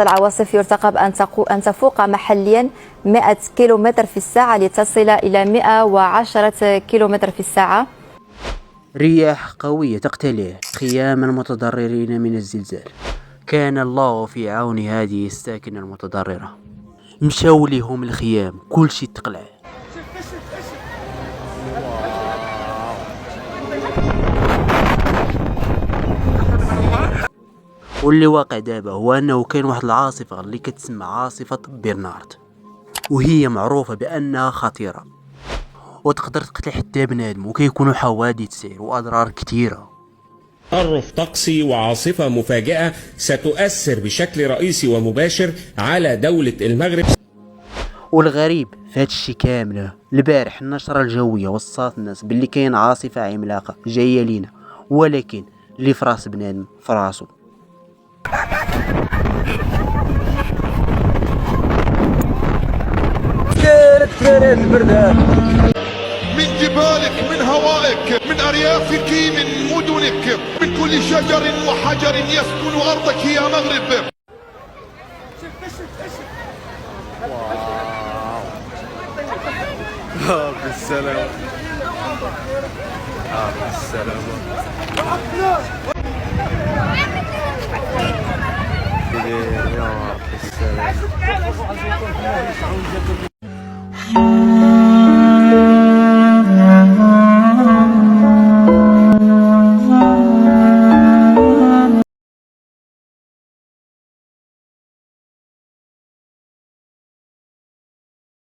العواصف يرتقب أن تفوق محليا 100 كيلومتر في الساعة لتصل إلى 110 كيلومتر في الساعة. رياح قوية تقتلع خيام المتضررين من الزلزال. كان الله في عون هذه الساكنة المتضررة. مشاو ليهم الخيام كل شيء تقلع. واللي واقع دابا هو انه كاين واحد العاصفة اللي كتسمى عاصفة برنارد، وهي معروفة بانها خطيرة وتقدر تقتل حتى بنادم، وكيكونوا حوادث سير واضرار كثيرة. تطرف طقسي وعاصفة مفاجئة ستؤثر بشكل رئيسي ومباشر على دولة المغرب. والغريب في هذا الشيء كامله، البارح النشرة الجوية وصات الناس باللي كاين عاصفة عملاقة جاية لينا، ولكن اللي في راس بنادم في راسو. من جبالك، من هوائك، من أريافك، من مدنك، من كل شجر وحجر يسكن أرضك يا مغرب. بالسلامة. بالسلامة.